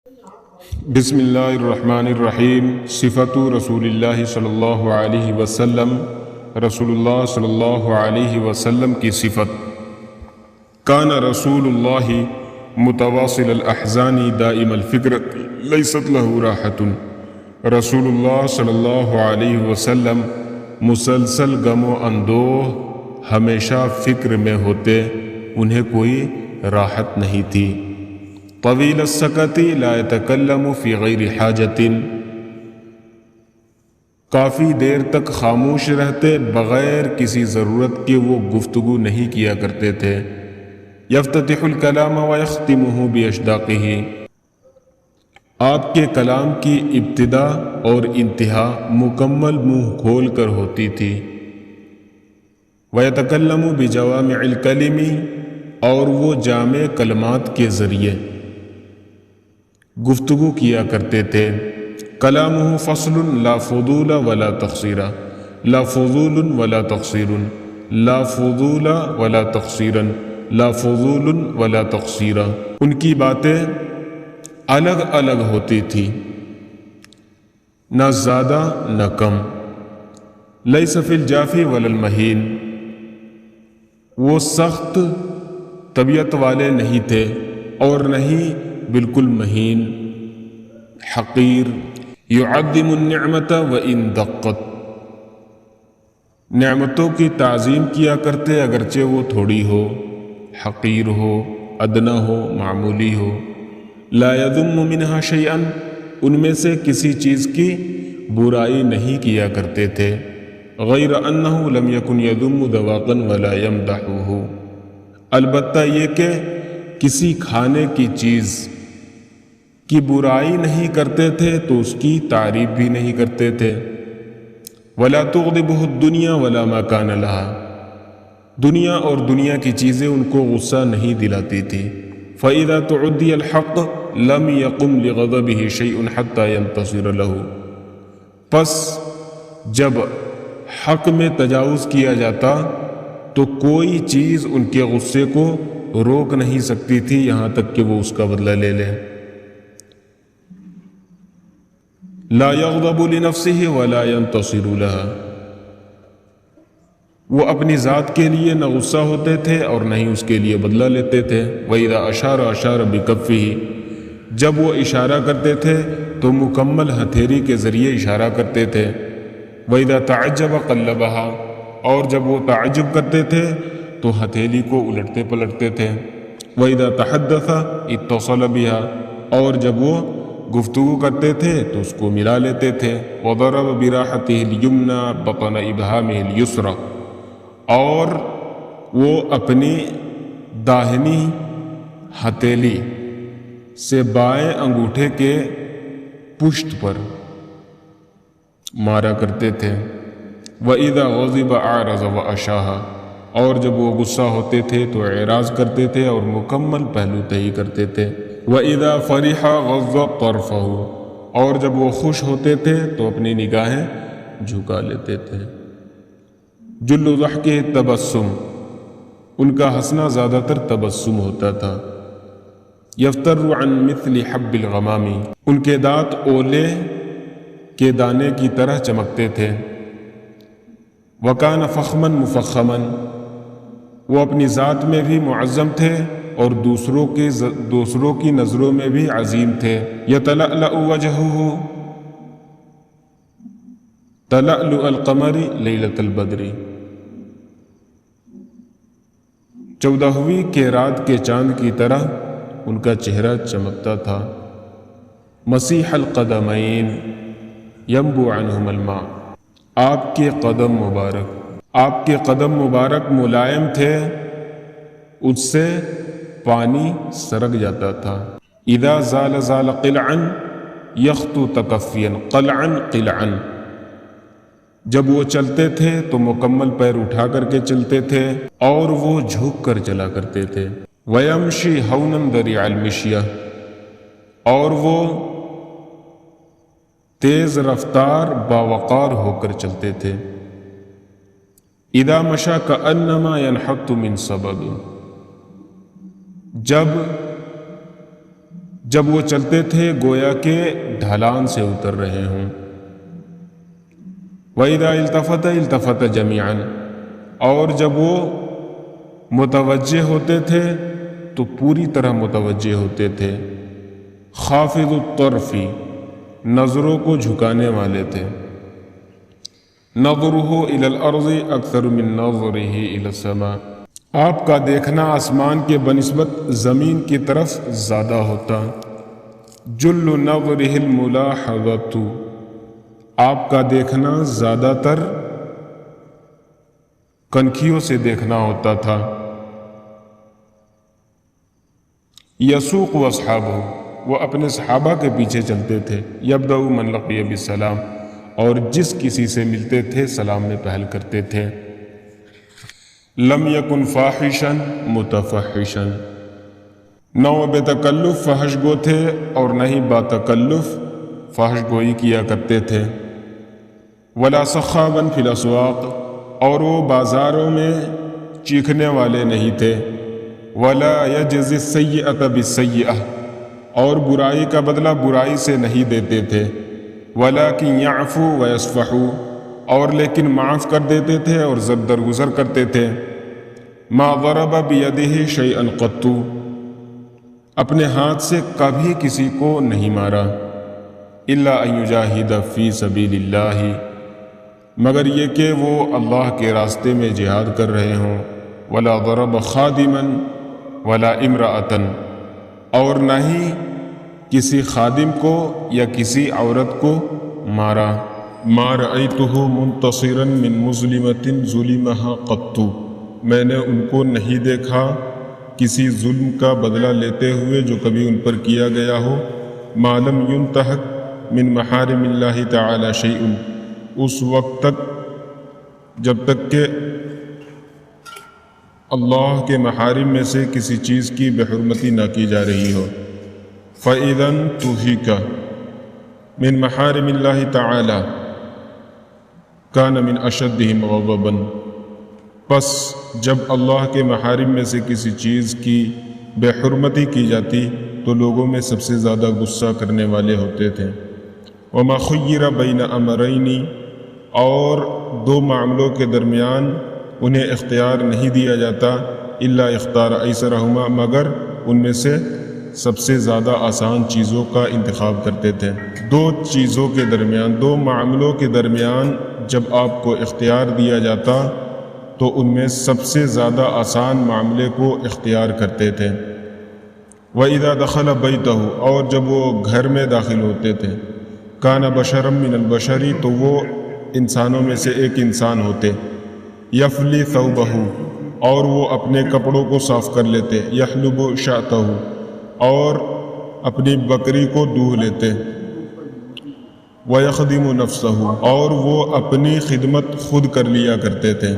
بسم اللہ الرحمن الرحیم۔ صفت رسول اللہ صلی اللہ علیہ وسلم، رسول اللہ صلی اللہ علیہ وسلم کی صفت۔ کان رسول اللہ متواصل الاحزان دائم الفکر لیست له راحت۔ رسول اللہ صلی اللہ علیہ وسلم مسلسل غم و اندوہ ہمیشہ فکر میں ہوتے، انہیں کوئی راحت نہیں تھی۔ طویل السکت لا يتکلم فی غیر حاجت، کافی دیر تک خاموش رہتے، بغیر کسی ضرورت کے وہ گفتگو نہیں کیا کرتے تھے۔ یفتتح الکلام ویختمہ باشداقہ، آپ کے کلام کی ابتدا اور انتہا مکمل منہ کھول کر ہوتی تھی۔ ویتکلم بجوامع الکلم، اور وہ جامع کلمات کے ذریعے گفتگو کیا کرتے تھے۔ کلامہ فصل لا فضول ولا تقصیر، لا فضول ولا تقصیر، لا فضول ولا تقصیر، لا فضول ولا تقصیر، ان کی باتیں الگ الگ ہوتی تھی، نہ زیادہ نہ کم۔ لیس فی الجافی ولا المہین، وہ سخت طبیعت والے نہیں تھے اور نہیں بالکل مہین۔ حقیر یعظم النعمت وان دقت، نعمتوں کی تعظیم کیا کرتے اگرچہ وہ تھوڑی ہو، حقیر ہو، ادنا ہو، معمولی ہو۔ لا یذم منها شیئا، ان میں سے کسی چیز کی برائی نہیں کیا کرتے تھے۔ غیر انہ لم یکن یذم ذواقا ولا یمدحہ، البتہ یہ کہ کسی کھانے کی چیز کی برائی نہیں کرتے تھے تو اس کی تعریف بھی نہیں کرتے تھے۔ ولا تغضبہ الدنیا ولا ما کان لها، دنیا اور دنیا کی چیزیں ان کو غصہ نہیں دلاتی تھی۔ فاذا تعدی الحق لم یقم لغضبہ شیء حتی ینتصر له، پس جب حق میں تجاوز کیا جاتا تو کوئی چیز ان کے غصے کو روک نہیں سکتی تھی یہاں تک کہ وہ اس کا بدلہ لے لیں۔ لا یغضب لنفسہ ولا ینتصر لها، وہ اپنی ذات کے لیے نہ غصہ ہوتے تھے اور نہ ہی اس کے لیے بدلہ لیتے تھے۔ وَإِذَا أَشَارَ أَشَارَ بِكَفِّهِ، جب وہ اشارہ کرتے تھے تو مکمل ہتھیلی کے ذریعے اشارہ کرتے تھے۔ وَإِذَا تَعَجَّبَ قَلَّبَهَا، اور جب وہ تعجب کرتے تھے تو ہتھیلی کو الٹتے پلٹتے تھے۔ وَإِذَا تَحَدَّثَ اتصل بها، اور جب وہ گفتگو کرتے تھے تو اس کو ملا لیتے تھے۔ وضرب براحته اليمنى بطن ابهامه اليسرى، اور وہ اپنی داہنی ہتھیلی سے بائیں انگوٹھے کے پشت پر مارا کرتے تھے۔ وَإِذَا غَضِبَ أَعْرَضَ وَأَشَاهَ، اور جب وہ غصہ ہوتے تھے تو اعراض کرتے تھے اور مکمل پہلو تہی کرتے تھے۔ وَإِذَا فَرِحَ غَضَّ طَرْفَهُ، اور جب وہ خوش ہوتے تھے تو اپنی نگاہیں جھکا لیتے تھے۔ جُلُّ ضَحْكِهِ التَّبَسُّمُ، ان کا ہنسنا زیادہ تر تبسم ہوتا تھا۔ يَفْتَرُّ عَنْ مِثْلِ حَبِّ الْغَمَامِ، ان کے دانت اولے کے دانے کی طرح چمکتے تھے۔ وَكَانَ فَخْمًا مُفَخَّمًا، وہ اپنی ذات میں بھی معظم تھے اور دوسروں کی نظروں میں بھی عظیم تھے۔ يَتَلَأْلَأُ وَجْهُهُ تَلَأْلُؤَ الْقَمَرِ لَيْلَةَ الْبَدْرِ، 14ویں کے رات کے چاند کی طرح ان کا چہرہ چمکتا تھا۔ مسیح القدمین ينبو عنہم الماء، آپ کے قدم مبارک ملائم تھے، اس سے پانی سرک جاتا تھا۔ اذا زال زال قلعا یخطو تکفیا، قلعا قلعا، جب وہ چلتے تھے تو مکمل پیر اٹھا کر کے چلتے تھے اور وہ جھک کر چلا کرتے تھے۔ ویمشی ہونا ذریع المشیہ، اور وہ تیز رفتار باوقار ہو کر چلتے تھے۔ اذا مشى كأنما ينحط من صبب، جب جب وہ چلتے تھے گویا کہ ڈھلان سے اتر رہے ہوں۔ وَإِذَا الْتَفَتَ الْتَفَتَ جَمِيعًا، اور جب وہ متوجہ ہوتے تھے تو پوری طرح متوجہ ہوتے تھے۔ خافض الطرف، نظروں کو جھکانے والے تھے۔ نظرہ الی الارض اکثر من نظرہ الی السماء، آپ کا دیکھنا آسمان کے بنسبت زمین کی طرف زیادہ ہوتا۔ جل نظرہ الملاحظۃ، آپ کا دیکھنا زیادہ تر کنکھیوں سے دیکھنا ہوتا تھا۔ یسوق واصحابہ، وہ اپنے صحابہ کے پیچھے چلتے تھے۔ یبدأ من لقی بالسلام، اور جس کسی سے ملتے تھے سلام میں پہل کرتے تھے۔ لم یکن فاحشا متفحشا، نہ وہ بے تکلف فحش گو تھے اور نہ ہی با تکلف فحش گوئی کیا کرتے تھے۔ ولا سخابا فی الاسواق، اور وہ بازاروں میں چیخنے والے نہیں تھے۔ ولا یجزی السیئۃ بالسیئۃ، اور برائی کا بدلہ برائی سے نہیں دیتے تھے۔ ولکن یعفو ویصفحو، اور لیکن معاف کر دیتے تھے اور درگزر کرتے تھے۔ ما ضرب بیدہ شیئا قط، اپنے ہاتھ سے کبھی کسی کو نہیں مارا۔ الا ان یجاہد فی سبیل اللہ، مگر یہ کہ وہ اللہ کے راستے میں جہاد کر رہے ہوں۔ ولا ضرب خادما ولا امرأة، اور نہ ہی کسی خادم کو یا کسی عورت کو مارا۔ ما رأیتہ منتصرا من مظلمۃ ظلمہا قط، میں نے ان کو نہیں دیکھا کسی ظلم کا بدلہ لیتے ہوئے جو کبھی ان پر کیا گیا ہو۔ ما لم ينتہک من محارم اللہ تعالی شیء، اس وقت تک جب تک کہ اللہ کے محارم میں سے کسی چیز کی بے حرمتی نہ کی جا رہی ہو۔ فَإِذَا انتُهِكَ من محارم اللہ تعالی کان من اشدہم غضبا، پس جب اللہ کے محارم میں سے کسی چیز کی بے حرمتی کی جاتی تو لوگوں میں سب سے زیادہ غصہ کرنے والے ہوتے تھے۔ وما خیر بین امرین، اور دو معاملوں کے درمیان انہیں اختیار نہیں دیا جاتا۔ الا اختار ایسرہما، مگر ان میں سے سب سے زیادہ آسان چیزوں کا انتخاب کرتے تھے۔ دو چیزوں کے درمیان، دو معاملوں کے درمیان جب آپ کو اختیار دیا جاتا تو ان میں سب سے زیادہ آسان معاملے کو اختیار کرتے تھے۔ وَإِذَا دَخَلَ بَيْتَهُ، اور جب وہ گھر میں داخل ہوتے تھے۔ كَانَ بَشَرًا مِّنَ الْبَشَرِ، تو وہ انسانوں میں سے ایک انسان ہوتے۔ يَفْلِي ثَوْبَهُ، اور وہ اپنے کپڑوں کو صاف کر لیتے۔ يَحْلُبُ شَأْتَهُ، اور اپنی بکری کو دوہ لیتے۔ وَيَخْدِمُ نَفْسَهُ، اور وہ اپنی خدمت خود کر لیا کرتے تھے۔